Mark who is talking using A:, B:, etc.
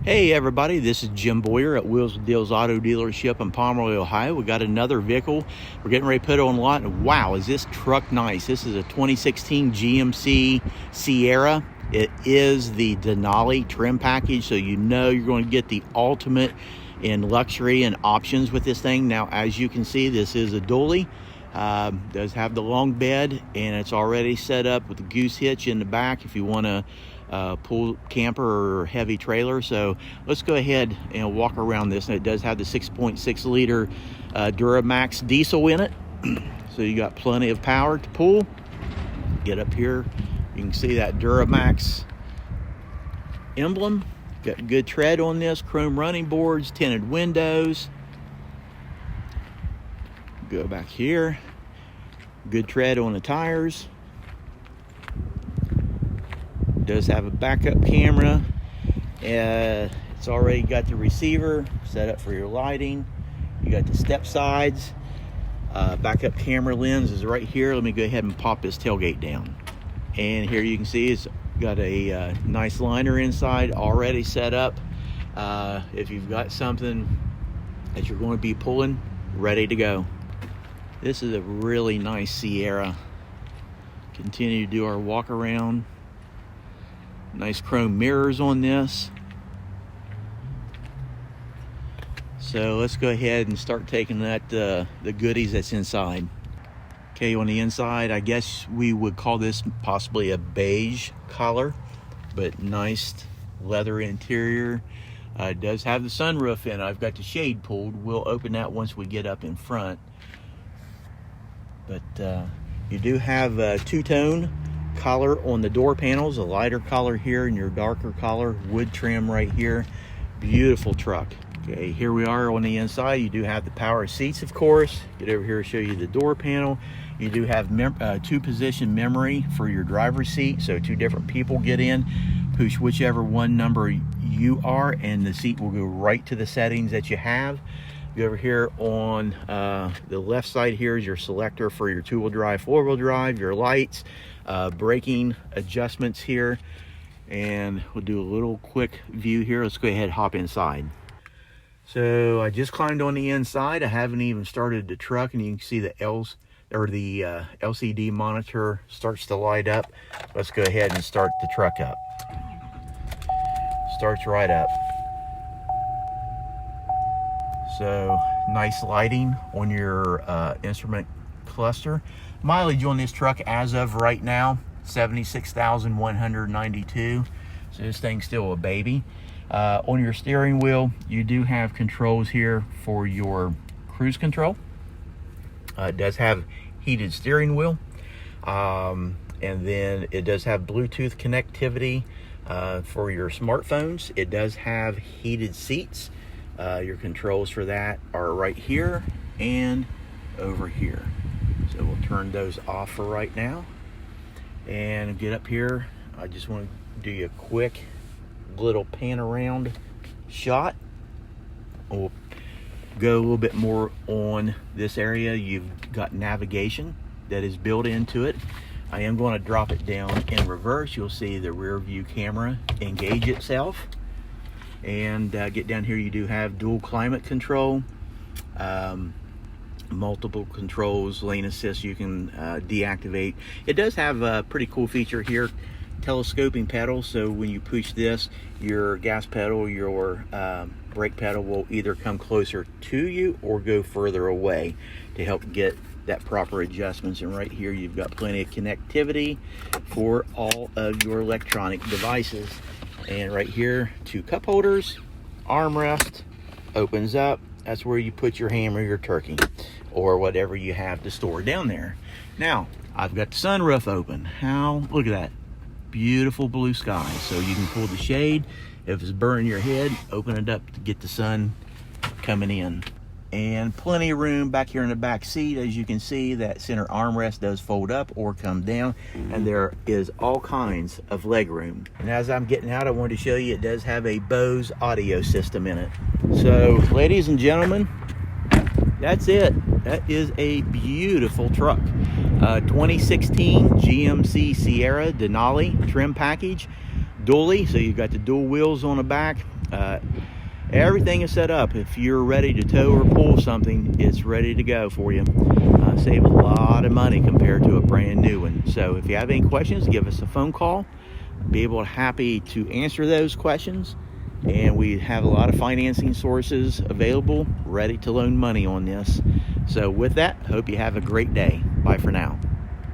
A: Hey everybody, this is Jim Boyer at Wheels and Deals Auto Dealership in Pomeroy, Ohio. We got another vehicle we're getting ready to put on lot. And wow, is this truck nice. This is a 2016 GMC Sierra. It is the Denali trim package, so you know you're going to get the ultimate in luxury and options with this thing. Now, as you can see, this is a dually. Does have the long bed, and it's already set up with a goose hitch in the back if you want to pull camper or heavy trailer. So let's go ahead and walk around this. And it does have the 6.6 liter Duramax diesel in it. So you got plenty of power to pull. Get up here, you can see that Duramax emblem. Got good tread on this, chrome running boards, tinted windows. Go back here, good tread on the tires. Does have a backup camera. It's already got the receiver set up for your lighting. You got the step sides. Backup camera lens is right here. Let me go ahead and pop this tailgate down. And here you can see it's got a nice liner inside already set up. If you've got something that you're going to be pulling, ready to go. This is a really nice Sierra. Continue to do our walk around. Nice chrome mirrors on this. So let's go ahead and start taking that the goodies that's inside. Okay, on the inside, I guess we would call this possibly a beige color, but nice leather interior. It does have the sunroof in. I've got the shade pulled. We'll open that once we get up in front. But you do have a two-tone color on the door panels, a lighter color here and your darker color, wood trim right here. Beautiful truck. Okay, here we are on the inside. You do have the power seats, of course. Get over here to show you the door panel. You do have two-position memory for your driver's seat, so two different people get in, push whichever one number you are, and the seat will go right to the settings that you have. Go over here on the left side. Here is your selector for your two-wheel drive, four-wheel drive, your lights, braking adjustments here. And we'll do a little quick view here. Let's go ahead and hop inside. So I just climbed on the inside. I haven't even started the truck, and you can see the LCD monitor starts to light up. Let's go ahead and start the truck up. Starts right up. So nice lighting on your instrument cluster. Mileage on this truck as of right now, 76,192. So this thing's still a baby. On your steering wheel, you do have controls here for your cruise control. It does have heated steering wheel. And then it does have Bluetooth connectivity for your smartphones. It does have heated seats. Your controls for that are right here and over here. So we'll turn those off for right now and get up here. I just want to do you a quick little pan around shot. We'll go a little bit more on this area. You've got navigation that is built into it. I am going to drop it down in reverse. You'll see the rear view camera engage itself. And get down here, you do have dual climate control, multiple controls, lane assist you can deactivate. It does have a pretty cool feature here, telescoping pedals. So when you push this, your gas pedal, your brake pedal will either come closer to you or go further away to help get that proper adjustments. And right here, you've got plenty of connectivity for all of your electronic devices. And right here, two cup holders, armrest, opens up. That's where you put your ham or your turkey or whatever you have to store down there. Now, I've got the sunroof open. Look at that. Beautiful blue sky. So you can pull the shade. If it's burning your head, open it up to get the sun coming in. And plenty of room back here in the back seat. As you can see, that center armrest does fold up or come down, and there is all kinds of leg room. And as I'm getting out, I wanted to show you it does have a Bose audio system in it. So ladies and gentlemen, that's it. That is a beautiful truck. 2016 GMC Sierra Denali trim package. dually, so you've got the dual wheels on the back. Everything is set up. If you're ready to tow or pull something, it's ready to go for you. Save a lot of money compared to a brand new one. So if you have any questions, give us a phone call. Be happy to answer those questions. And we have a lot of financing sources available, ready to loan money on this. So with that, hope you have a great day. Bye for now.